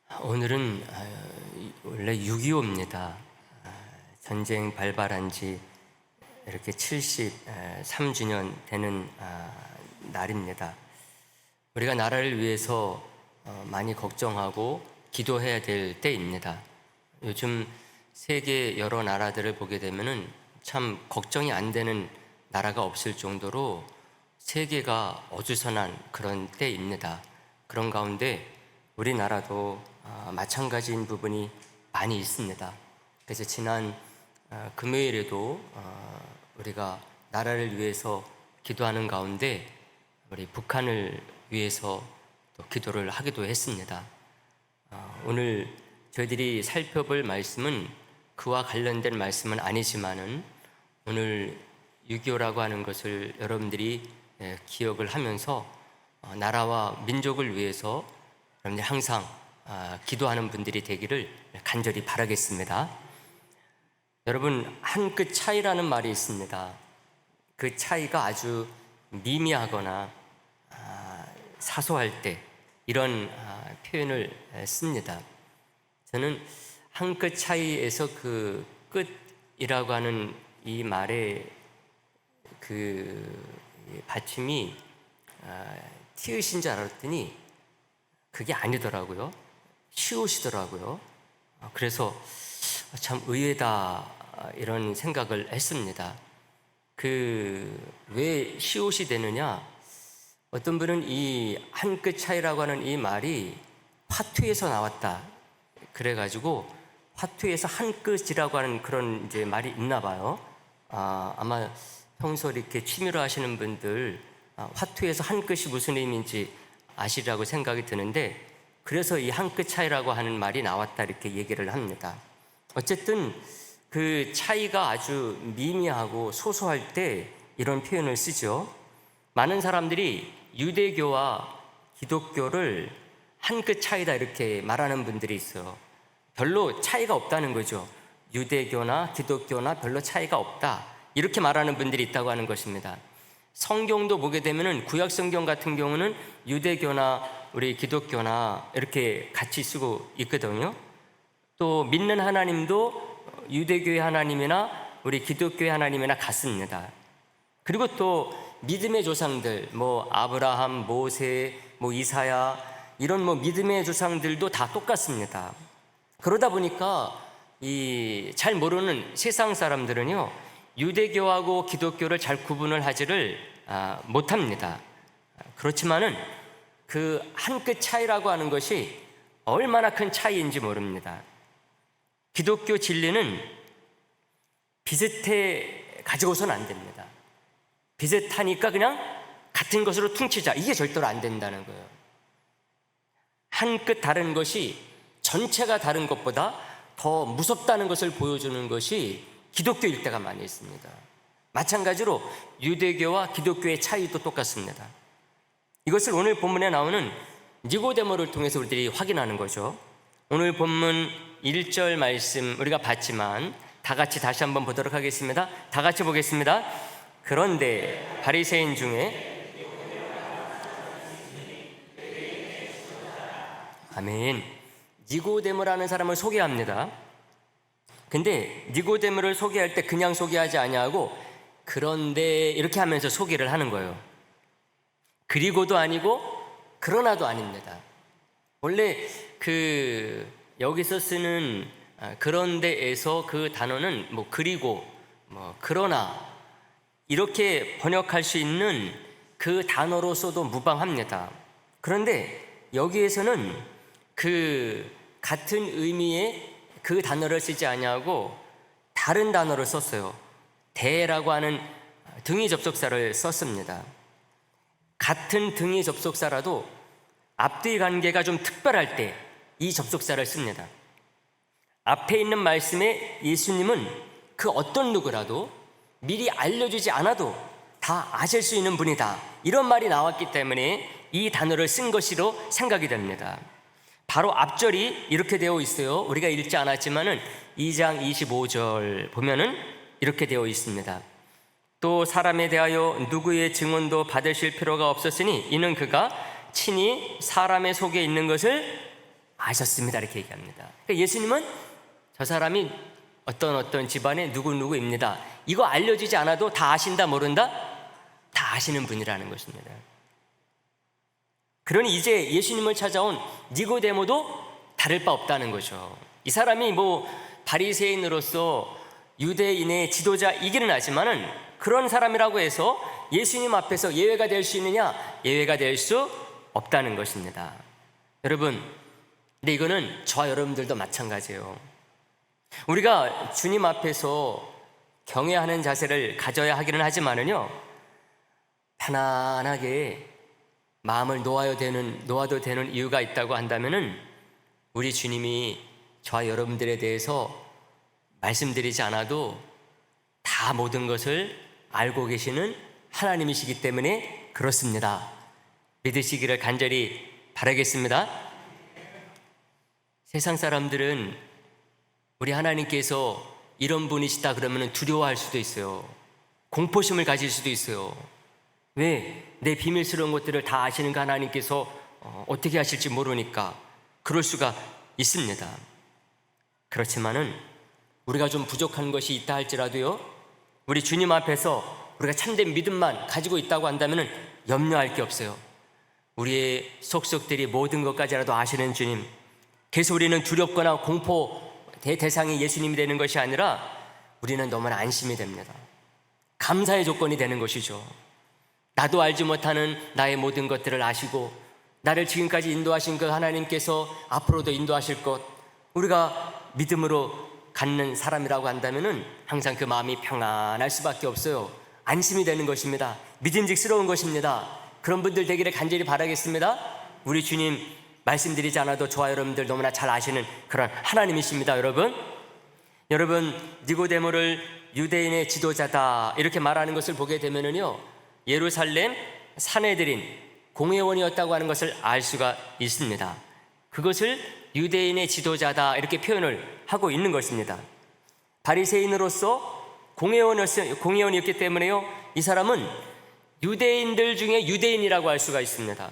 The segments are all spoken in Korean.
오늘은 원래 6.25입니다. 전쟁 발발한 지 이렇게 73주년 되는 날입니다. 우리가 나라를 위해서 많이 걱정하고 기도해야 될 때입니다. 요즘 세계 여러 나라들을 보게 되면은 참 걱정이 안 되는 나라가 없을 정도로 세계가 어수선한 그런 때입니다. 그런 가운데 우리나라도 마찬가지인 부분이 많이 있습니다. 그래서 지난 금요일에도 우리가 나라를 위해서 기도하는 가운데 우리 북한을 위해서 또 기도를 하기도 했습니다. 오늘 저희들이 살펴볼 말씀은 그와 관련된 말씀은 아니지만은 오늘 6.25라고 하는 것을 여러분들이 기억을 하면서 나라와 민족을 위해서 여러분들 항상 기도하는 분들이 되기를 간절히 바라겠습니다. 여러분, 한 끗 차이라는 말이 있습니다. 그 차이가 아주 미미하거나 사소할 때 이런 표현을 씁니다. 저는 한 끗 차이에서 그 끝이라고 하는 이 말의 그 받침이 티읕인 줄 알았더니 그게 아니더라고요. 쉬우시더라고요. 그래서 참 의외다 이런 생각을 했습니다. 왜 쉬우시 되느냐? 어떤 분은 이 한 끗 차이라고 하는 이 말이 화투에서 나왔다. 그래가지고 화투에서 한 끗이라고 하는 그런 이제 말이 있나 봐요. 아마 평소 이렇게 취미로 하시는 분들 화투에서 한 끗이 무슨 의미인지 아시라고 생각이 드는데, 그래서 이 한 끗 차이라고 하는 말이 나왔다 이렇게 얘기를 합니다. 어쨌든 그 차이가 아주 미미하고 소소할 때 이런 표현을 쓰죠. 많은 사람들이 유대교와 기독교를 한 끗 차이다 이렇게 말하는 분들이 있어요. 별로 차이가 없다는 거죠. 유대교나 기독교나 별로 차이가 없다 이렇게 말하는 분들이 있다고 하는 것입니다. 성경도 보게 되면은 구약 성경 같은 경우는 유대교나 우리 기독교나 이렇게 같이 쓰고 있거든요. 또 믿는 하나님도 유대교의 하나님이나 우리 기독교의 하나님이나 같습니다. 그리고 또 믿음의 조상들, 아브라함, 모세, 이사야 이런 믿음의 조상들도 다 똑같습니다. 그러다 보니까 이 잘 모르는 세상 사람들은요, 유대교하고 기독교를 잘 구분을 하지를 못합니다. 그렇지만은 그 한 끗 차이라고 하는 것이 얼마나 큰 차이인지 모릅니다. 기독교 진리는 비슷해 가지고서는 안 됩니다. 비슷하니까 그냥 같은 것으로 퉁치자, 이게 절대로 안 된다는 거예요. 한 끗 다른 것이 전체가 다른 것보다 더 무섭다는 것을 보여주는 것이 기독교일 때가 많이 있습니다. 마찬가지로 유대교와 기독교의 차이도 똑같습니다. 이것을 오늘 본문에 나오는 니고데모를 통해서 우리들이 확인하는 거죠. 오늘 본문 1절 말씀 우리가 봤지만 다 같이 다시 한번 보도록 하겠습니다. 다 같이 보겠습니다. 그런데 바리새인 중에 아멘. 니고데모라는 사람을 소개합니다. 근데 니고데모를 소개할 때 그냥 소개하지 아니하고 그런데 이렇게 하면서 소개를 하는 거예요. 그리고도 아니고 그러나도 아닙니다. 원래 여기서 쓰는 그런데에서 그 단어는 그리고 그러나 이렇게 번역할 수 있는 그 단어로서도 무방합니다. 그런데 여기에서는 그 같은 의미의 그 단어를 쓰지 아니하고 다른 단어를 썼어요. 대라고 하는 등위 접속사를 썼습니다. 같은 등위 접속사라도 앞뒤 관계가 좀 특별할 때 이 접속사를 씁니다. 앞에 있는 말씀에 예수님은 그 어떤 누구라도 미리 알려주지 않아도 다 아실 수 있는 분이다, 이런 말이 나왔기 때문에 이 단어를 쓴 것으로 생각이 됩니다. 바로 앞절이 이렇게 되어 있어요. 우리가 읽지 않았지만은 2장 25절 보면은 이렇게 되어 있습니다. 또 사람에 대하여 누구의 증언도 받으실 필요가 없었으니 이는 그가 친히 사람의 속에 있는 것을 아셨습니다. 이렇게 얘기합니다. 그러니까 예수님은 저 사람이 어떤 집안의 누구누구입니다. 이거 알려주지 않아도 다 아신다 모른다? 다 아시는 분이라는 것입니다. 그러니 이제 예수님을 찾아온 니고데모도 다를 바 없다는 거죠. 이 사람이 바리새인으로서 유대인의 지도자이기는 하지만은 그런 사람이라고 해서 예수님 앞에서 예외가 될 수 있느냐? 예외가 될 수 없다는 것입니다. 여러분, 근데 이거는 저와 여러분들도 마찬가지예요. 우리가 주님 앞에서 경외하는 자세를 가져야 하기는 하지만은요, 편안하게 마음을 놓아도 되는 이유가 있다고 한다면은 우리 주님이 저와 여러분들에 대해서 말씀드리지 않아도 다 모든 것을 알고 계시는 하나님이시기 때문에 그렇습니다. 믿으시기를 간절히 바라겠습니다. 세상 사람들은 우리 하나님께서 이런 분이시다 그러면 두려워할 수도 있어요. 공포심을 가질 수도 있어요. 왜? 내 비밀스러운 것들을 다 아시는 그 하나님께서 어떻게 하실지 모르니까 그럴 수가 있습니다. 그렇지만은 우리가 좀 부족한 것이 있다 할지라도요, 우리 주님 앞에서 우리가 참된 믿음만 가지고 있다고 한다면은 염려할 게 없어요. 우리의 속속들이 모든 것까지라도 아시는 주님, 그래서 우리는 두렵거나 공포 대상이 예수님이 되는 것이 아니라 우리는 너무나 안심이 됩니다. 감사의 조건이 되는 것이죠. 나도 알지 못하는 나의 모든 것들을 아시고 나를 지금까지 인도하신 그 하나님께서 앞으로도 인도하실 것, 우리가 믿음으로 갖는 사람이라고 한다면은 항상 그 마음이 평안할 수밖에 없어요. 안심이 되는 것입니다. 믿음직스러운 것입니다. 그런 분들 되기를 간절히 바라겠습니다. 우리 주님 말씀드리지 않아도 저와 여러분들 너무나 잘 아시는 그런 하나님이십니다. 여러분 니고데모를 유대인의 지도자다 이렇게 말하는 것을 보게 되면은요, 예루살렘 산헤드린 공회원이었다고 하는 것을 알 수가 있습니다. 그것을 유대인의 지도자다 이렇게 표현을 하고 있는 것입니다. 바리새인으로서 공회원이었기 때문에요, 이 사람은 유대인들 중에 유대인이라고 할 수가 있습니다.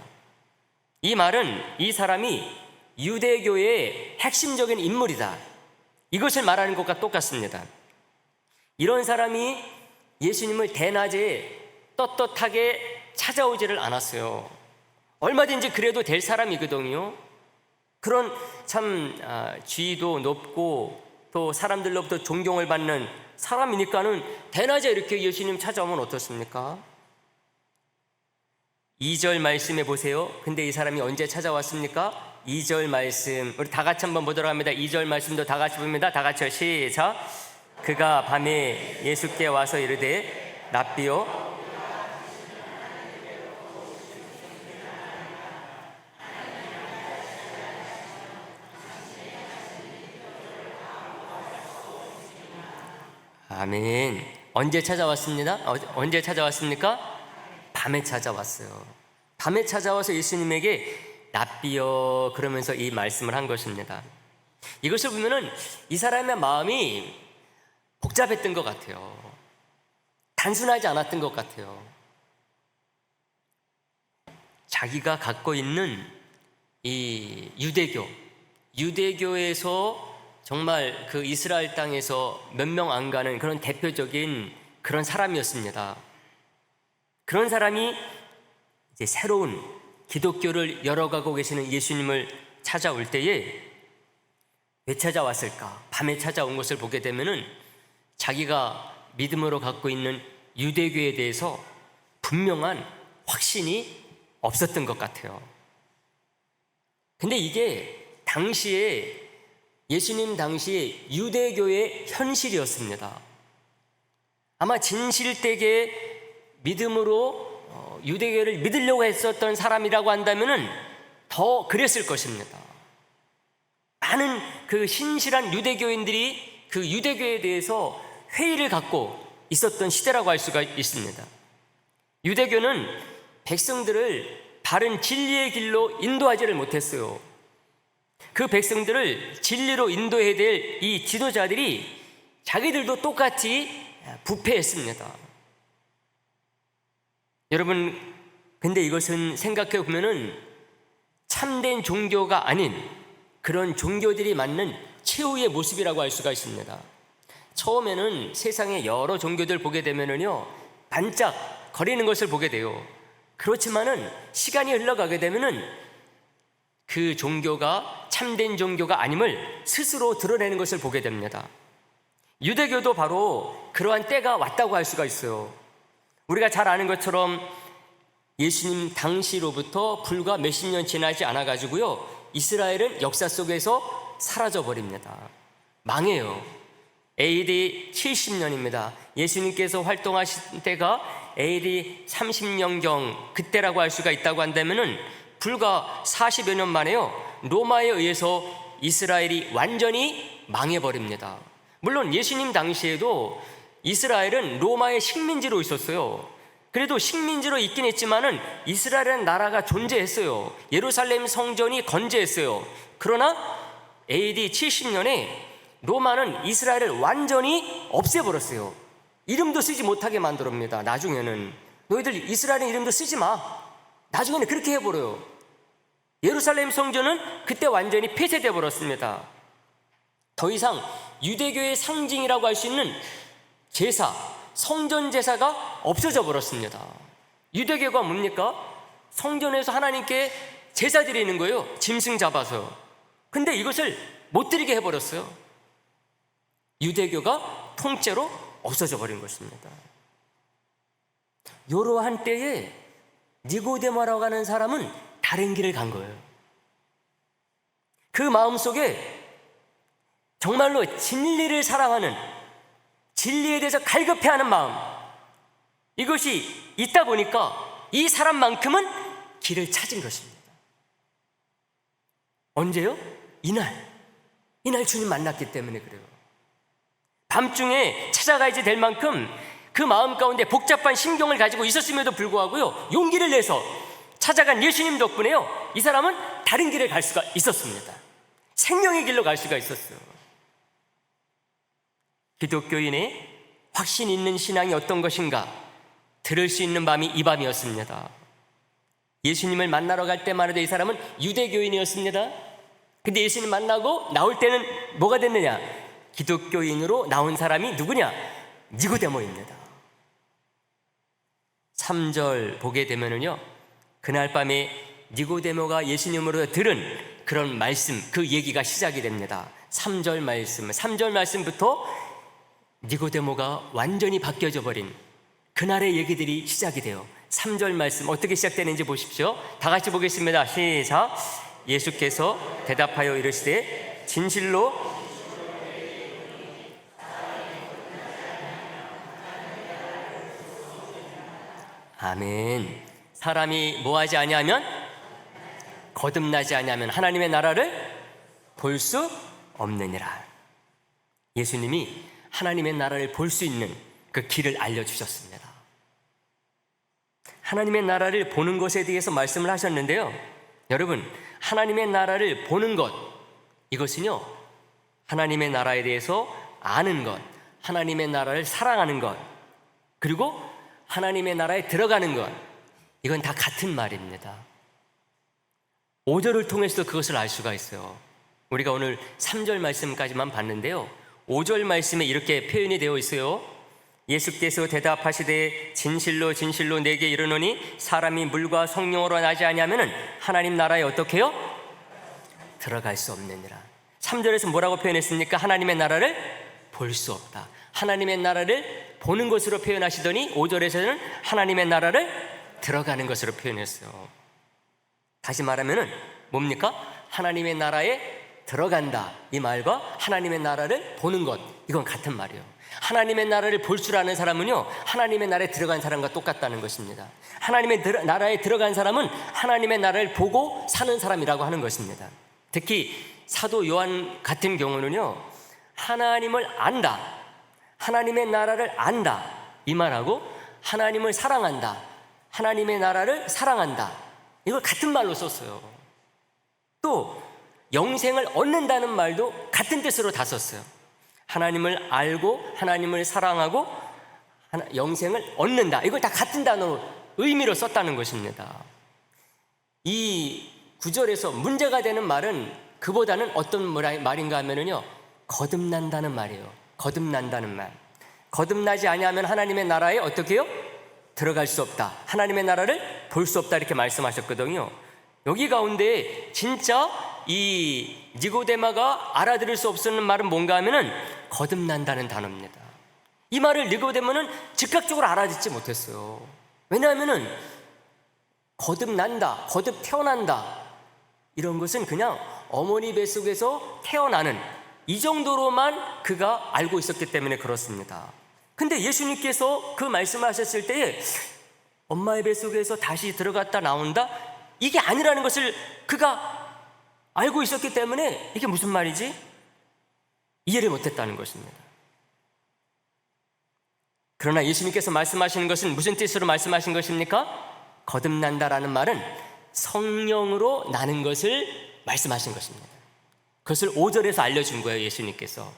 이 말은 이 사람이 유대교의 핵심적인 인물이다, 이것을 말하는 것과 똑같습니다. 이런 사람이 예수님을 대낮에 떳떳하게 찾아오지를 않았어요. 얼마든지 그래도 될 사람이거든요. 그런 참 지위도 높고 또 사람들로부터 존경을 받는 사람이니까는 대낮에 이렇게 예수님 찾아오면 어떻습니까? 2절 말씀해 보세요. 근데 이 사람이 언제 찾아왔습니까? 2절 말씀 우리 다 같이 한번 보도록 합니다. 2절 말씀도 다 같이 봅니다. 다 같이요. 시작. 그가 밤에 예수께 와서 이르되 랍비요, 아멘. 언제 찾아왔습니다? 언제 찾아왔습니까? 밤에 찾아왔어요. 밤에 찾아와서 예수님에게 랍비여 그러면서 이 말씀을 한 것입니다. 이것을 보면은 이 사람의 마음이 복잡했던 것 같아요. 단순하지 않았던 것 같아요. 자기가 갖고 있는 이 유대교에서 정말 그 이스라엘 땅에서 몇 명 안 가는 그런 대표적인 그런 사람이었습니다. 그런 사람이 이제 새로운 기독교를 열어가고 계시는 예수님을 찾아올 때에 왜 찾아왔을까? 밤에 찾아온 것을 보게 되면은 자기가 믿음으로 갖고 있는 유대교에 대해서 분명한 확신이 없었던 것 같아요. 근데 이게 예수님 당시에 유대교의 현실이었습니다. 아마 진실되게 믿음으로 유대교를 믿으려고 했었던 사람이라고 한다면은 더 그랬을 것입니다. 많은 그 신실한 유대교인들이 그 유대교에 대해서 회의를 갖고 있었던 시대라고 할 수가 있습니다. 유대교는 백성들을 바른 진리의 길로 인도하지를 못했어요. 그 백성들을 진리로 인도해야 될 이 지도자들이 자기들도 똑같이 부패했습니다. 여러분, 근데 이것은 생각해 보면은 참된 종교가 아닌 그런 종교들이 맞는 최후의 모습이라고 할 수가 있습니다. 처음에는 세상의 여러 종교들 보게 되면은요, 반짝 거리는 것을 보게 돼요. 그렇지만은 시간이 흘러가게 되면은 그 종교가 참된 종교가 아님을 스스로 드러내는 것을 보게 됩니다. 유대교도 바로 그러한 때가 왔다고 할 수가 있어요. 우리가 잘 아는 것처럼 예수님 당시로부터 불과 몇십 년 지나지 않아 가지고요, 이스라엘은 역사 속에서 사라져 버립니다. 망해요. AD 70년입니다. 예수님께서 활동하신 때가 AD 30년경 그때라고 할 수가 있다고 한다면은 불과 40여 년 만에요, 로마에 의해서 이스라엘이 완전히 망해버립니다. 물론 예수님 당시에도 이스라엘은 로마의 식민지로 있었어요. 그래도 식민지로 있긴 했지만은 이스라엘이라는 나라가 존재했어요. 예루살렘 성전이 건재했어요. 그러나 AD 70년에 로마는 이스라엘을 완전히 없애버렸어요. 이름도 쓰지 못하게 만들었습니다. 나중에는 너희들 이스라엘 이름도 쓰지 마. 나중에는 그렇게 해버려요. 예루살렘 성전은 그때 완전히 폐쇄되어 버렸습니다. 더 이상 유대교의 상징이라고 할 수 있는 제사, 성전 제사가 없어져 버렸습니다. 유대교가 뭡니까? 성전에서 하나님께 제사 드리는 거예요. 짐승 잡아서. 근데 이것을 못 드리게 해버렸어요. 유대교가 통째로 없어져 버린 것입니다. 이러한 때에 니고데모라고 하는 사람은 다른 길을 간 거예요. 그 마음속에 정말로 진리를 사랑하는, 진리에 대해서 갈급해하는 마음, 이것이 있다 보니까 이 사람만큼은 길을 찾은 것입니다. 언제요? 이날 주님 만났기 때문에 그래요. 밤중에 찾아가야지 될 만큼 그 마음 가운데 복잡한 심경을 가지고 있었음에도 불구하고요, 용기를 내서 찾아간 예수님 덕분에요, 이 사람은 다른 길을 갈 수가 있었습니다. 생명의 길로 갈 수가 있었어요. 기독교인의 확신 있는 신앙이 어떤 것인가 들을 수 있는 밤이 이 밤이었습니다. 예수님을 만나러 갈 때만 해도 이 사람은 유대교인이었습니다. 근데 예수님 만나고 나올 때는 뭐가 됐느냐? 기독교인으로 나온 사람이 누구냐? 니고데모입니다. 3절 보게 되면은요, 그날 밤에 니고데모가 예수님으로 들은 그런 말씀, 그 얘기가 시작이 됩니다. 3절 말씀부터 니고데모가 완전히 바뀌어져 버린 그날의 얘기들이 시작이 돼요. 3절 말씀 어떻게 시작되는지 보십시오. 다 같이 보겠습니다. 시작. 예수께서 대답하여 이르시되 진실로 아멘. 사람이 뭐하지 아니하면, 거듭나지 아니하면 하나님의 나라를 볼 수 없느니라. 예수님이 하나님의 나라를 볼 수 있는 그 길을 알려주셨습니다. 하나님의 나라를 보는 것에 대해서 말씀을 하셨는데요, 여러분, 하나님의 나라를 보는 것, 이것은요, 하나님의 나라에 대해서 아는 것, 하나님의 나라를 사랑하는 것, 그리고 하나님의 나라에 들어가는 것, 이건 다 같은 말입니다. 5절을 통해서도 그것을 알 수가 있어요. 우리가 오늘 3절 말씀까지만 봤는데요, 5절 말씀에 이렇게 표현이 되어 있어요. 예수께서 대답하시되 진실로 진실로 내게 이르노니 사람이 물과 성령으로 나지 아니하면 하나님 나라에 어떻게 해요? 들어갈 수 없느니라. 3절에서 뭐라고 표현했습니까? 하나님의 나라를 볼 수 없다. 하나님의 나라를 보는 것으로 표현하시더니 5절에서는 하나님의 나라를 들어가는 것으로 표현했어요. 다시 말하면 뭡니까? 하나님의 나라에 들어간다, 이 말과 하나님의 나라를 보는 것, 이건 같은 말이에요. 하나님의 나라를 볼 줄 아는 사람은요, 하나님의 나라에 들어간 사람과 똑같다는 것입니다. 하나님의 나라에 들어간 사람은 하나님의 나라를 보고 사는 사람이라고 하는 것입니다. 특히 사도 요한 같은 경우는요, 하나님을 안다, 하나님의 나라를 안다, 이 말하고 하나님을 사랑한다, 하나님의 나라를 사랑한다, 이걸 같은 말로 썼어요. 또 영생을 얻는다는 말도 같은 뜻으로 다 썼어요. 하나님을 알고 하나님을 사랑하고 영생을 얻는다, 이걸 다 같은 단어로 의미로 썼다는 것입니다. 이 구절에서 문제가 되는 말은 그보다는 어떤 말인가 하면은요, 거듭난다는 말이에요. 거듭난다는 말. 거듭나지 아니하면 하나님의 나라에 어떻게 해요? 들어갈 수 없다. 하나님의 나라를 볼 수 없다. 이렇게 말씀하셨거든요. 여기 가운데 진짜 이 니고데마가 알아들을 수 없는 말은 뭔가 하면은 거듭난다는 단어입니다. 이 말을 니고데마는 즉각적으로 알아듣지 못했어요. 왜냐하면은 거듭난다, 거듭 태어난다, 이런 것은 그냥 어머니 뱃속에서 태어나는 이 정도로만 그가 알고 있었기 때문에 그렇습니다. 근데 예수님께서 그 말씀을 하셨을 때에 엄마의 뱃속에서 다시 들어갔다 나온다, 이게 아니라는 것을 그가 알고 있었기 때문에 이게 무슨 말이지? 이해를 못했다는 것입니다. 그러나 예수님께서 말씀하시는 것은 무슨 뜻으로 말씀하신 것입니까? 거듭난다라는 말은 성령으로 나는 것을 말씀하신 것입니다. 그것을 5절에서 알려준 거예요. 예수님께서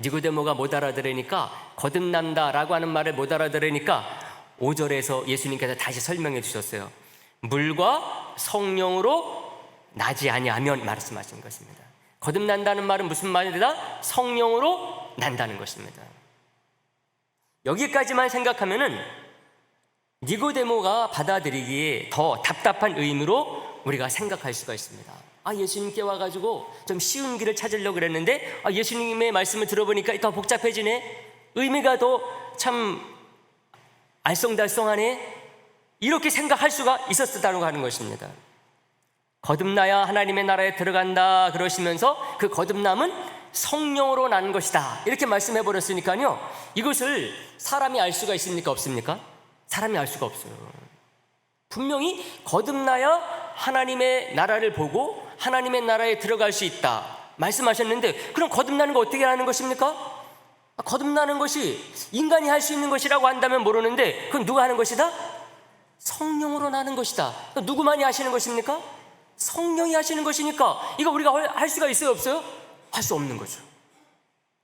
니고데모가 못 알아들으니까, 거듭난다라고 하는 말을 못 알아들으니까 5절에서 예수님께서 다시 설명해 주셨어요. 물과 성령으로 나지 아니하면 말씀하신 것입니다. 거듭난다는 말은 무슨 말이다? 성령으로 난다는 것입니다. 여기까지만 생각하면은 니고데모가 받아들이기에 더 답답한 의미로 우리가 생각할 수가 있습니다. 예수님께 와가지고 좀 쉬운 길을 찾으려고 그랬는데 예수님의 말씀을 들어보니까 더 복잡해지네, 의미가 더 참 알쏭달쏭하네, 이렇게 생각할 수가 있었다고 하는 것입니다. 거듭나야 하나님의 나라에 들어간다 그러시면서 그 거듭남은 성령으로 나는 것이다, 이렇게 말씀해 버렸으니까요, 이것을 사람이 알 수가 있습니까? 없습니까? 사람이 알 수가 없어요. 분명히 거듭나야 하나님의 나라를 보고 하나님의 나라에 들어갈 수 있다 말씀하셨는데, 그럼 거듭나는 거 어떻게 하는 것입니까? 거듭나는 것이 인간이 할 수 있는 것이라고 한다면 모르는데, 그건 누가 하는 것이다? 성령으로 나는 것이다. 누구만이 하시는 것입니까? 성령이 하시는 것이니까 이거 우리가 할 수가 있어요? 없어요? 할 수 없는 거죠.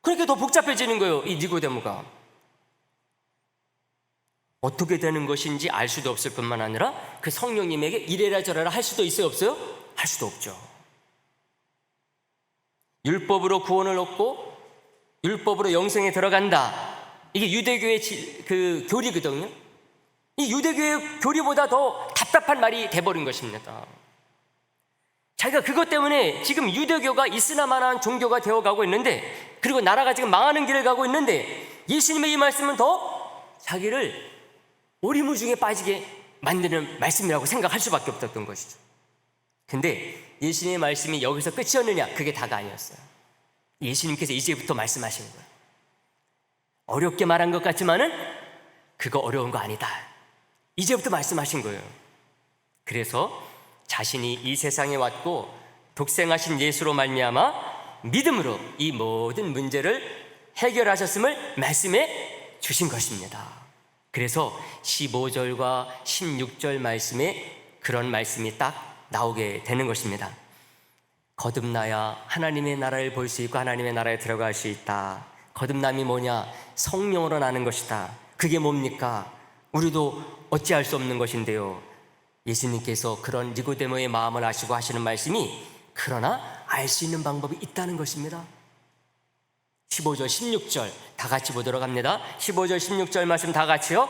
그러니까 더 복잡해지는 거예요. 이 니고데모가 어떻게 되는 것인지 알 수도 없을 뿐만 아니라 그 성령님에게 이래라 저래라 할 수도 있어요? 없어요? 할 수도 없죠. 율법으로 구원을 얻고 율법으로 영생에 들어간다, 이게 유대교의 그 교리거든요. 이 유대교의 교리보다 더 답답한 말이 돼버린 것입니다. 자기가 그것 때문에 지금 유대교가 있으나마나한 종교가 되어가고 있는데, 그리고 나라가 지금 망하는 길을 가고 있는데, 예수님의 이 말씀은 더 자기를 오리무중에 빠지게 만드는 말씀이라고 생각할 수밖에 없었던 것이죠. 근데 예수님의 말씀이 여기서 끝이었느냐? 그게 다가 아니었어요. 예수님께서 이제부터 말씀하시는 거예요. 어렵게 말한 것 같지만은 그거 어려운 거 아니다, 이제부터 말씀하신 거예요. 그래서 자신이 이 세상에 왔고 독생하신 예수로 말미암아 믿음으로 이 모든 문제를 해결하셨음을 말씀해 주신 것입니다. 그래서 15절과 16절 말씀에 그런 말씀이 딱 나오게 되는 것입니다. 거듭나야 하나님의 나라를 볼 수 있고 하나님의 나라에 들어갈 수 있다. 거듭남이 뭐냐? 성령으로 나는 것이다. 그게 뭡니까? 우리도 어찌할 수 없는 것인데요, 예수님께서 그런 니고데모의 마음을 아시고 하시는 말씀이, 그러나 알 수 있는 방법이 있다는 것입니다. 15절 16절 다 같이 보도록 합니다. 15절 16절 말씀 다 같이요.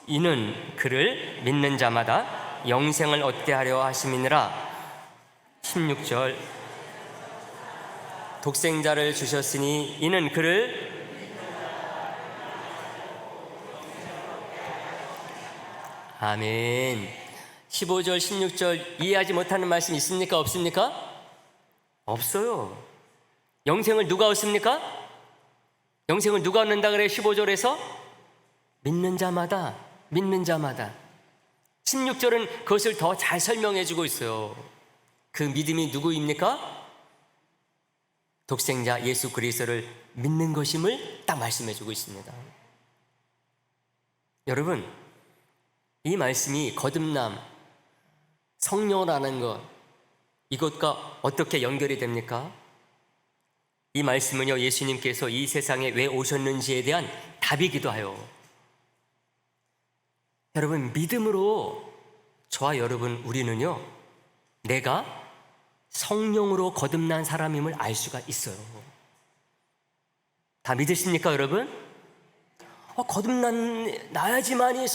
이는 그를 믿는 자마다 영생을 얻게 하려 하심이니라. 16절 독생자를 주셨으니 이는 그를 아멘. 15절 16절 이해하지 못하는 말씀 있습니까? 없습니까? 없어요. 영생을 누가 얻습니까? 영생을 누가 얻는다 그래요? 15절에서 믿는 자마다, 믿는 자마다. 16절은 그것을 더 잘 설명해 주고 있어요. 그 믿음이 누구입니까? 독생자 예수 그리스도를 믿는 것임을 딱 말씀해 주고 있습니다. 여러분, 이 말씀이 거듭남, 성령이라는 것, 이것과 어떻게 연결이 됩니까? 이 말씀은요, 예수님께서 이 세상에 왜 오셨는지에 대한 답이기도 해요. 여러분, 믿음으로 저와 여러분, 우리는요, 내가 성령으로 거듭난 사람임을 알 수가 있어요. 다 믿으십니까, 여러분? 거듭나야지만이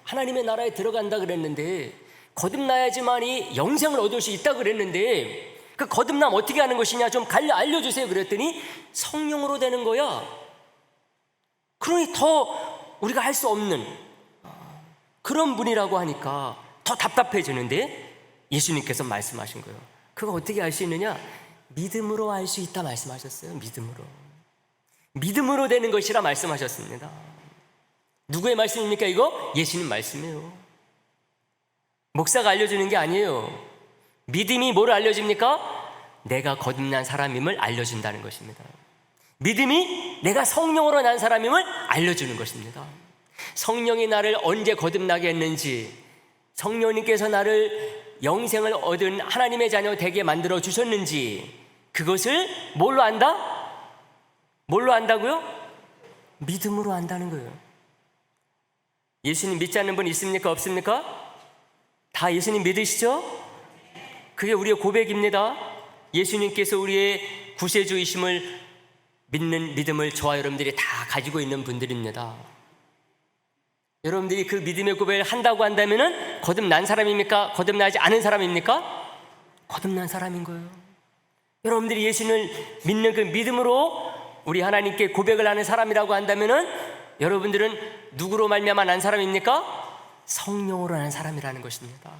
하나님의 나라에 들어간다 그랬는데, 거듭나야지만이 영생을 얻을 수 있다 그랬는데, 그 거듭남 어떻게 하는 것이냐 좀 알려주세요 그랬더니 성령으로 되는 거야. 그러니 더 우리가 할 수 없는 그런 분이라고 하니까 더 답답해지는데, 예수님께서 말씀하신 거예요. 그거 어떻게 알 수 있느냐? 믿음으로 알 수 있다 말씀하셨어요. 믿음으로 되는 것이라 말씀하셨습니다. 누구의 말씀입니까 이거? 예수님 말씀이에요. 목사가 알려주는 게 아니에요. 믿음이 뭐를 알려줍니까? 내가 거듭난 사람임을 알려준다는 것입니다. 믿음이 내가 성령으로 난 사람임을 알려주는 것입니다. 성령이 나를 언제 거듭나게 했는지, 성령님께서 나를 영생을 얻은 하나님의 자녀 되게 만들어 주셨는지, 그것을 뭘로 안다? 뭘로 안다고요? 믿음으로 안다는 거예요. 예수님 믿지 않는 분 있습니까? 없습니까? 다 예수님 믿으시죠? 그게 우리의 고백입니다. 예수님께서 우리의 구세주이심을 믿는 믿음을 저와 여러분들이 다 가지고 있는 분들입니다. 여러분들이 그 믿음의 고백을 한다고 한다면은 거듭난 사람입니까? 거듭나지 않은 사람입니까? 거듭난 사람인 거예요. 여러분들이 예수님을 믿는 그 믿음으로 우리 하나님께 고백을 하는 사람이라고 한다면은 여러분들은 누구로 말미암아 난 사람입니까? 성령으로 난 사람이라는 것입니다.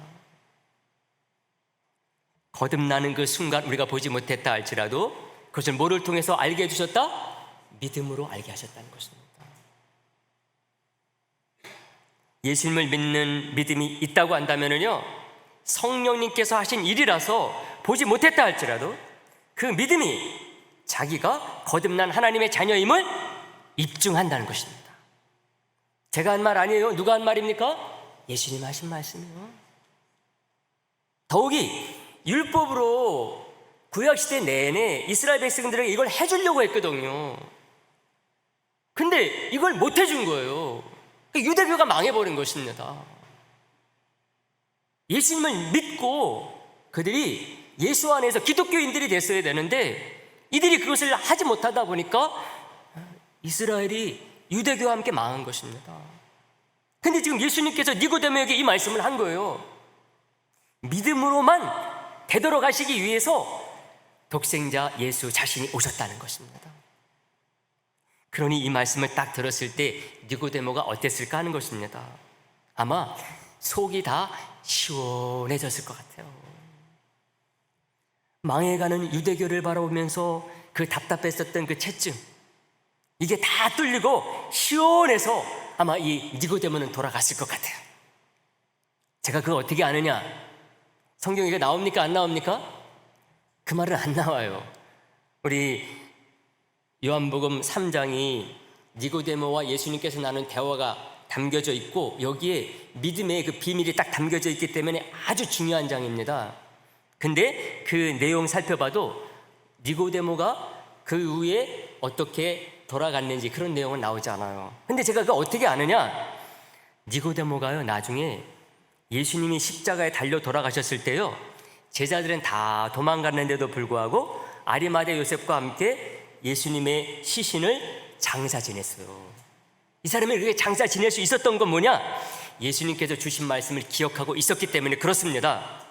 거듭나는 그 순간 우리가 보지 못했다 할지라도 그것을 뭐를 통해서 알게 해주셨다? 믿음으로 알게 하셨다는 것입니다. 예수님을 믿는 믿음이 있다고 한다면요, 성령님께서 하신 일이라서 보지 못했다 할지라도 그 믿음이 자기가 거듭난 하나님의 자녀임을 입증한다는 것입니다. 제가 한 말 아니에요. 누가 한 말입니까? 예수님 하신 말씀이에요. 더욱이 율법으로 구약시대 내내 이스라엘 백성들에게 이걸 해주려고 했거든요. 근데 이걸 못 해준 거예요. 유대교가 망해버린 것입니다. 예수님을 믿고 그들이 예수 안에서 기독교인들이 됐어야 되는데 이들이 그것을 하지 못하다 보니까 이스라엘이 유대교와 함께 망한 것입니다. 근데 지금 예수님께서 니고데모에게 이 말씀을 한 거예요. 믿음으로만 되돌아가시기 위해서 독생자 예수 자신이 오셨다는 것입니다. 그러니 이 말씀을 딱 들었을 때 니고데모가 어땠을까 하는 것입니다. 아마 속이 다 시원해졌을 것 같아요. 망해가는 유대교를 바라보면서 그 답답했었던 그 채증, 이게 다 뚫리고 시원해서 아마 이 니고데모는 돌아갔을 것 같아요. 제가 그거 어떻게 아느냐? 성경에 나옵니까? 안 나옵니까? 그 말은 안 나와요. 우리 요한복음 3장이 니고데모와 예수님께서 나눈 대화가 담겨져 있고 여기에 믿음의 그 비밀이 딱 담겨져 있기 때문에 아주 중요한 장입니다. 근데 그 내용 살펴봐도 니고데모가 그 후에 어떻게 돌아갔는지 그런 내용은 나오지 않아요. 근데 제가 그거 어떻게 아느냐? 니고데모가요, 나중에 예수님이 십자가에 달려 돌아가셨을 때요, 제자들은 다 도망갔는데도 불구하고 아리마대 요셉과 함께 예수님의 시신을 장사 지냈어요. 이 사람이 그렇게 장사 지낼 수 있었던 건 뭐냐? 예수님께서 주신 말씀을 기억하고 있었기 때문에 그렇습니다.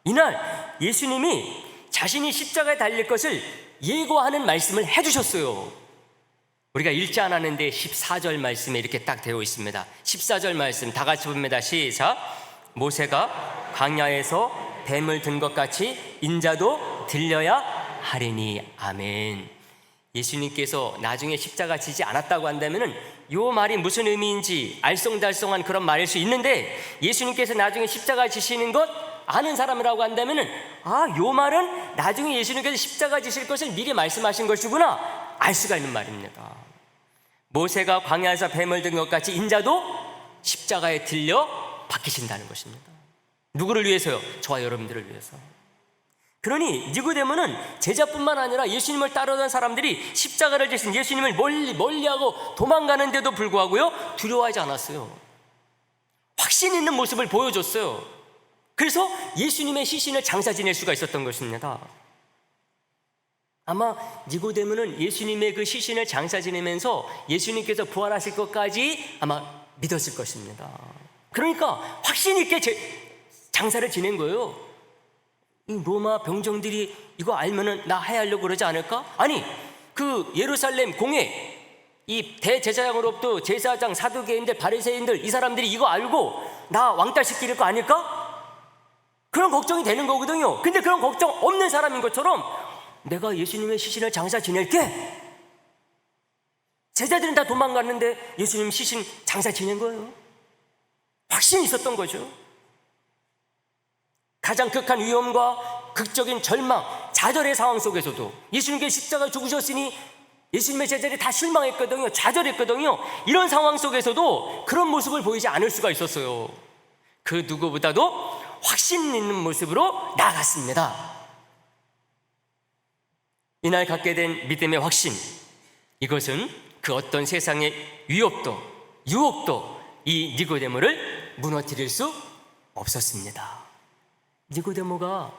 이날 예수님이 자신이 십자가에 달릴 것을 예고하는 말씀을 해주셨어요. 우리가 읽지 않았는데 14절 말씀에 이렇게 딱 되어 있습니다. 14절 말씀 다 같이 봅니다. 시작. 모세가 광야에서 뱀을 든 것 같이 인자도 들려야 하리니. 아멘. 예수님께서 나중에 십자가 지지 않았다고 한다면은 요 말이 무슨 의미인지 알쏭달쏭한 그런 말일 수 있는데, 예수님께서 나중에 십자가 지시는 것 아는 사람이라고 한다면은 요 말은 나중에 예수님께서 십자가 지실 것을 미리 말씀하신 것이구나 알 수가 있는 말입니다. 모세가 광야에서 뱀을 든 것 같이 인자도 십자가에 들려 박히신다는 것입니다. 누구를 위해서요? 저와 여러분들을 위해서. 그러니 니고데모는 제자뿐만 아니라 예수님을 따르던 사람들이 십자가를 지신 예수님을 멀리하고 도망가는데도 불구하고요, 두려워하지 않았어요. 확신 있는 모습을 보여줬어요. 그래서 예수님의 시신을 장사 지낼 수가 있었던 것입니다. 아마 니고데모는 예수님의 그 시신을 장사 지내면서 예수님께서 부활하실 것까지 아마 믿었을 것입니다. 그러니까 확신 있게 장사를 지낸 거예요. 이 로마 병정들이 이거 알면은 나 해하려고 그러지 않을까? 아니, 그 예루살렘 공회, 이 대제사장으로부터 제사장, 사두개인들, 바리새인들, 이 사람들이 이거 알고 나 왕따시킬 거 아닐까? 그런 걱정이 되는 거거든요. 근데 그런 걱정 없는 사람인 것처럼 내가 예수님의 시신을 장사 지낼게. 제자들은 다 도망갔는데 예수님 시신 장사 지낸 거예요. 확신이 있었던 거죠. 가장 극한 위험과 극적인 절망, 좌절의 상황 속에서도 예수님께 십자가에 죽으셨으니 예수님의 제자들이 다 실망했거든요. 좌절했거든요. 이런 상황 속에서도 그런 모습을 보이지 않을 수가 있었어요. 그 누구보다도 확신 있는 모습으로 나아갔습니다. 이날 갖게 된 믿음의 확신, 이것은 그 어떤 세상의 위협도 유혹도 이 니고데모를 무너뜨릴 수 없었습니다. 니고데모가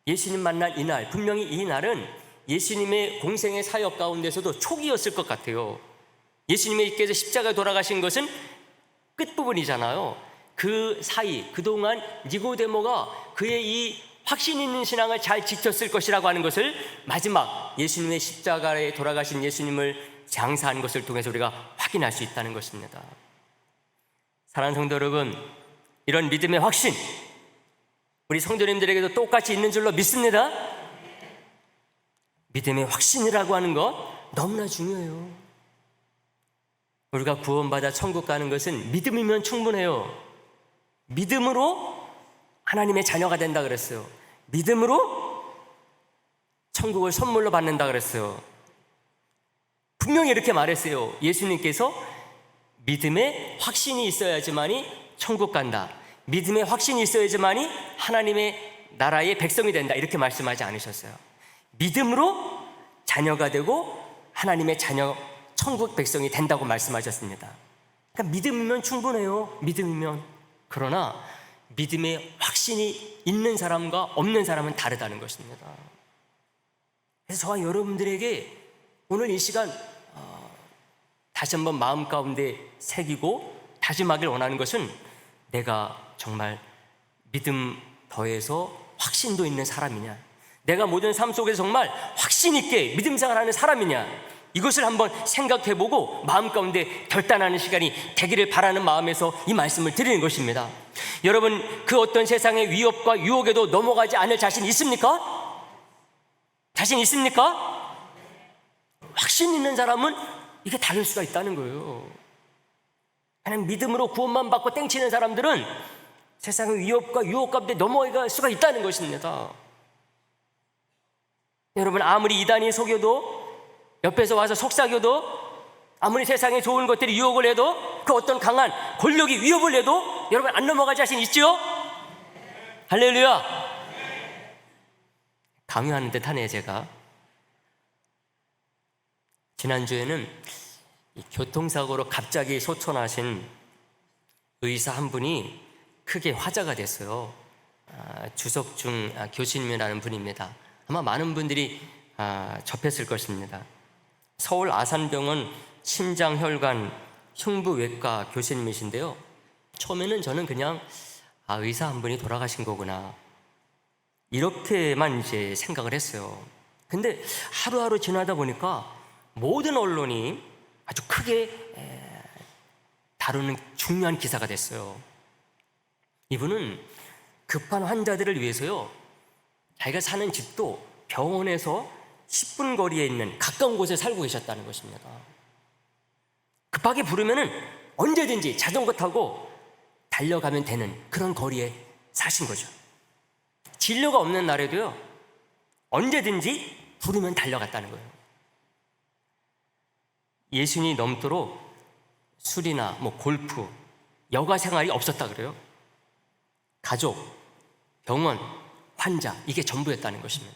예수님 만날 이날, 분명히 이 날은 예수님의 공생의 사역 가운데서도 초기였을 것 같아요. 예수님께서 십자가에 돌아가신 것은 끝부분이잖아요. 그 사이, 그동안 니고데모가 그의 이 확신 있는 신앙을 잘 지켰을 것이라고 하는 것을 마지막 예수님의 십자가에 돌아가신 예수님을 장사한 것을 통해서 우리가 확인할 수 있다는 것입니다. 사랑하는 성도 여러분, 이런 믿음의 확신, 우리 성도님들에게도 똑같이 있는 줄로 믿습니다. 믿음의 확신이라고 하는 것 너무나 중요해요. 우리가 구원받아 천국 가는 것은 믿음이면 충분해요. 믿음으로 하나님의 자녀가 된다 그랬어요. 믿음으로 천국을 선물로 받는다 그랬어요. 분명히 이렇게 말했어요. 예수님께서 믿음의 확신이 있어야지만이 천국 간다. 믿음의 확신이 있어야지만이 하나님의 나라의 백성이 된다. 이렇게 말씀하지 않으셨어요. 믿음으로 자녀가 되고 하나님의 자녀, 천국 백성이 된다고 말씀하셨습니다. 그러니까 믿음이면 충분해요. 믿음이면. 그러나 믿음의 확신이 있는 사람과 없는 사람은 다르다는 것입니다. 그래서 저와 여러분들에게 오늘 이 시간 다시 한번 마음 가운데 새기고 다짐하길 원하는 것은 내가 정말 믿음 더해서 확신도 있는 사람이냐, 내가 모든 삶 속에서 정말 확신 있게 믿음 생활하는 사람이냐, 이것을 한번 생각해보고 마음 가운데 결단하는 시간이 되기를 바라는 마음에서 이 말씀을 드리는 것입니다. 여러분, 그 어떤 세상의 위협과 유혹에도 넘어가지 않을 자신 있습니까? 자신 있습니까? 확신 있는 사람은 이게 다를 수가 있다는 거예요. 그냥 믿음으로 구원만 받고 땡치는 사람들은 세상의 위협과 유혹 가운데 넘어갈 수가 있다는 것입니다. 여러분, 아무리 이단이 속여도, 옆에서 와서 속삭여도, 아무리 세상에 좋은 것들이 유혹을 해도, 그 어떤 강한 권력이 위협을 해도 여러분 안 넘어갈 자신 있지요? 할렐루야. 강요하는 듯 하네요. 제가 지난주에는 교통사고로 갑자기 소천하신 의사 한 분이 크게 화제가 됐어요. 주석중 교수님이라는 분입니다. 아마 많은 분들이 접했을 것입니다. 서울 아산병원 심장혈관 흉부외과 교수님이신데요. 처음에는 저는 그냥 의사 한 분이 돌아가신 거구나, 이렇게만 이제 생각을 했어요. 근데 하루하루 지나다 보니까 모든 언론이 아주 크게 다루는 중요한 기사가 됐어요. 이분은 급한 환자들을 위해서요, 자기가 사는 집도 병원에서 10분 거리에 있는 가까운 곳에 살고 계셨다는 것입니다. 급하게 부르면은 언제든지 자전거 타고 달려가면 되는 그런 거리에 사신 거죠. 진료가 없는 날에도요, 언제든지 부르면 달려갔다는 거예요. 예순이 넘도록 술이나 골프, 여가 생활이 없었다 그래요. 가족, 병원, 환자, 이게 전부였다는 것입니다.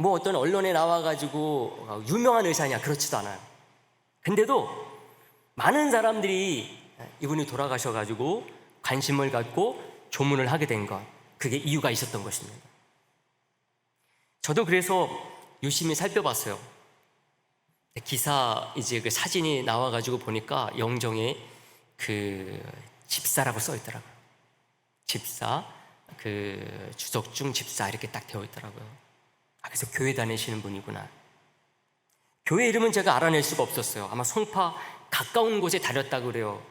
어떤 언론에 나와가지고 유명한 의사냐, 그렇지도 않아요. 근데도 많은 사람들이 이분이 돌아가셔가지고 관심을 갖고 조문을 하게 된 것, 그게 이유가 있었던 것입니다. 저도 그래서 유심히 살펴봤어요. 기사 이제 그 사진이 나와가지고 보니까 영정에 그 집사라고 써 있더라고요. 집사, 그 주석중 집사 이렇게 딱 되어 있더라고요. 그래서 교회 다니시는 분이구나. 교회 이름은 제가 알아낼 수가 없었어요. 아마 송파 가까운 곳에 다녔다고 그래요.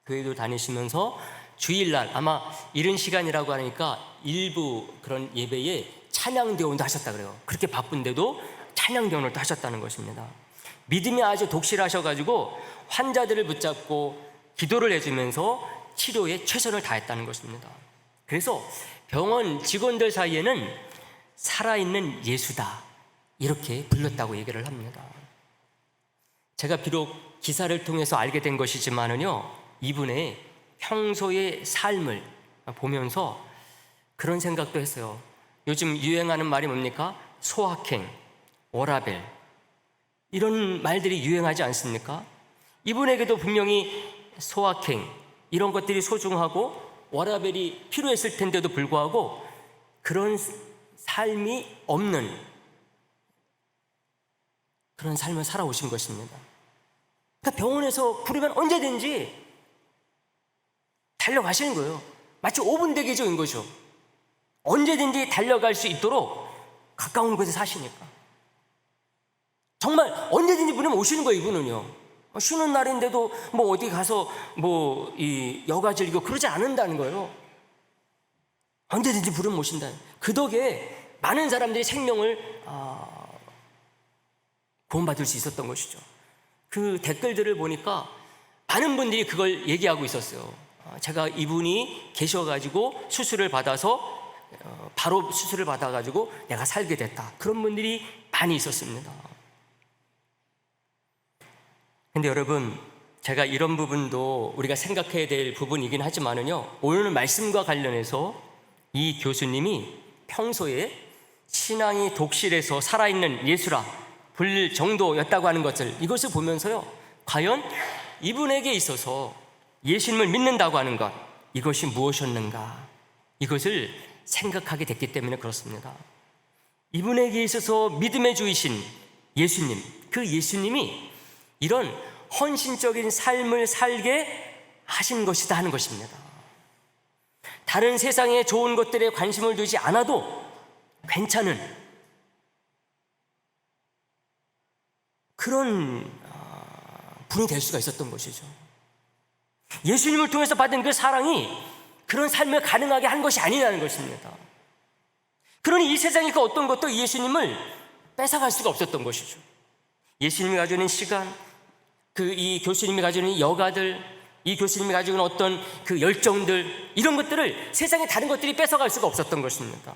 교회도 다니시면서 주일날 아마 이른 시간이라고 하니까 일부 그런 예배에 찬양대원도 하셨다 그래요. 그렇게 바쁜데도 찬양대원을 또 하셨다는 것입니다. 믿음이 아주 독실하셔가지고 환자들을 붙잡고 기도를 해주면서 치료에 최선을 다했다는 것입니다. 그래서 병원 직원들 사이에는 살아있는 예수다 이렇게 불렀다고 얘기를 합니다. 제가 비록 기사를 통해서 알게 된 것이지만은요, 이분의 평소의 삶을 보면서 그런 생각도 했어요. 요즘 유행하는 말이 뭡니까? 소확행, 워라벨, 이런 말들이 유행하지 않습니까? 이분에게도 분명히 소확행, 이런 것들이 소중하고 워라벨이 필요했을 텐데도 불구하고 그런 삶이 없는 그런 삶을 살아오신 것입니다. 그러니까 병원에서 부르면 언제든지 달려가시는 거예요. 마치 5분 대기조인 거죠. 언제든지 달려갈 수 있도록 가까운 곳에 사시니까. 정말 언제든지 부르면 오시는 거예요, 이분은요. 쉬는 날인데도 뭐 어디 가서 뭐 이 여가 즐기고 그러지 않는다는 거예요. 언제든지 부르면 오신다. 그 덕에 많은 사람들이 생명을 구원받을 수 있었던 것이죠. 그 댓글들을 보니까 많은 분들이 그걸 얘기하고 있었어요. 제가 이분이 계셔가지고 수술을 받아서 바로 수술을 받아가지고 내가 살게 됐다. 그런 분들이 많이 있었습니다. 근데 여러분, 제가 이런 부분도 우리가 생각해야 될 부분이긴 하지만은요, 오늘 말씀과 관련해서 이 교수님이 평소에 신앙이 독실해서 살아있는 예수라 불릴 정도였다고 하는 것을, 이것을 보면서요, 과연 이분에게 있어서 예수님을 믿는다고 하는 것, 이것이 무엇이었는가, 이것을 생각하게 됐기 때문에 그렇습니다. 이분에게 있어서 믿음의 주이신 예수님, 그 예수님이 이런 헌신적인 삶을 살게 하신 것이다 하는 것입니다. 다른 세상의 좋은 것들에 관심을 두지 않아도 괜찮은 그런 분이 될 수가 있었던 것이죠. 예수님을 통해서 받은 그 사랑이 그런 삶을 가능하게 한 것이 아니라는 것입니다. 그러니 이 세상의 그 어떤 것도 예수님을 뺏어갈 수가 없었던 것이죠. 예수님이 가지고 있는 시간, 이 교수님이 가지고 있는 여가들, 이 교수님이 가지고 있는 어떤 그 열정들, 이런 것들을 세상의 다른 것들이 뺏어갈 수가 없었던 것입니다.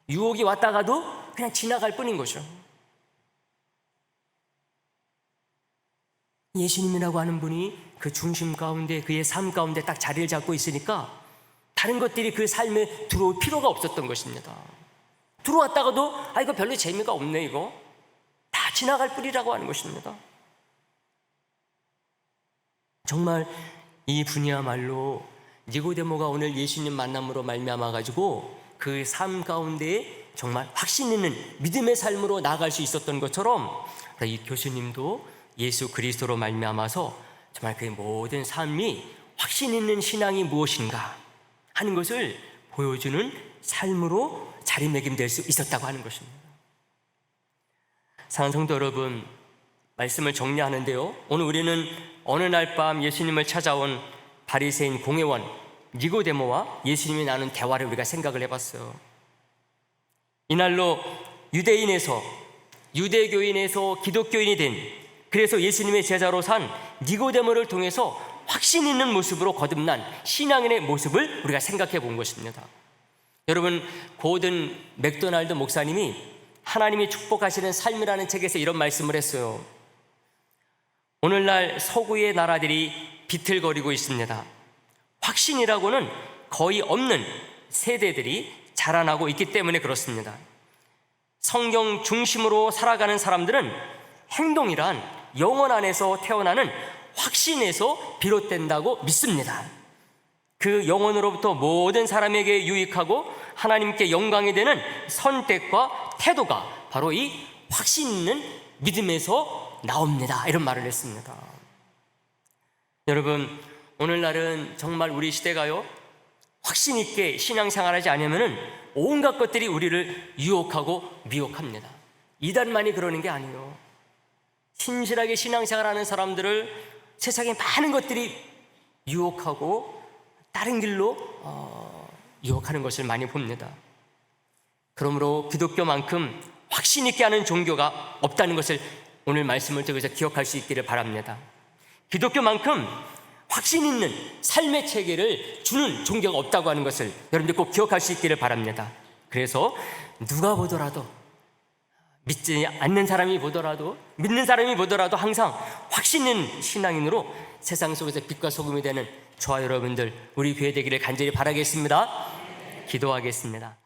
유혹이 왔다가도 그냥 지나갈 뿐인 거죠. 예수님이라고 하는 분이 그 중심 가운데, 그의 삶 가운데 딱 자리를 잡고 있으니까 다른 것들이 그 삶에 들어올 필요가 없었던 것입니다. 들어왔다가도 이거 별로 재미가 없네, 이거 다 지나갈 뿐이라고 하는 것입니다. 정말 이 분이야말로 니고데모가 오늘 예수님 만남으로 말미암아 가지고 그 삶 가운데 정말 확신 있는 믿음의 삶으로 나아갈 수 있었던 것처럼, 이 교수님도 예수 그리스도로 말미암아서 정말 그의 모든 삶이 확신 있는 신앙이 무엇인가 하는 것을 보여주는 삶으로 자리매김될 수 있었다고 하는 것입니다. 사랑하는 성도 여러분, 말씀을 정리하는데요, 오늘 우리는 어느 날 밤 예수님을 찾아온 바리새인 공회원 니고데모와 예수님이 나눈 대화를 우리가 생각을 해봤어요. 이날로 유대인에서 유대교인에서 기독교인이 된, 그래서 예수님의 제자로 산 니고데모를 통해서 확신 있는 모습으로 거듭난 신앙인의 모습을 우리가 생각해 본 것입니다. 여러분, 고든 맥도날드 목사님이 하나님이 축복하시는 삶이라는 책에서 이런 말씀을 했어요. 오늘날 서구의 나라들이 비틀거리고 있습니다. 확신이라고는 거의 없는 세대들이 자라나고 있기 때문에 그렇습니다. 성경 중심으로 살아가는 사람들은 행동이란 영혼 안에서 태어나는 확신에서 비롯된다고 믿습니다. 그 영혼으로부터 모든 사람에게 유익하고 하나님께 영광이 되는 선택과 태도가 바로 이 확신 있는 믿음에서 나옵니다. 이런 말을 했습니다. 여러분, 오늘날은 정말 우리 시대가요, 확신 있게 신앙생활하지 않으면 온갖 것들이 우리를 유혹하고 미혹합니다. 이단만이 그러는 게 아니에요. 신실하게 신앙생활하는 사람들을 세상에 많은 것들이 유혹하고 다른 길로 유혹하는 것을 많이 봅니다. 그러므로 기독교만큼 확신 있게 하는 종교가 없다는 것을 오늘 말씀을 통해서 기억할 수 있기를 바랍니다. 기독교만큼 확신 있는 삶의 체계를 주는 종교가 없다고 하는 것을 여러분들 꼭 기억할 수 있기를 바랍니다. 그래서 누가 보더라도, 믿지 않는 사람이 보더라도, 믿는 사람이 보더라도 항상 확신 있는 신앙인으로 세상 속에서 빛과 소금이 되는 저와 여러분들, 우리 교회 되기를 간절히 바라겠습니다. 기도하겠습니다.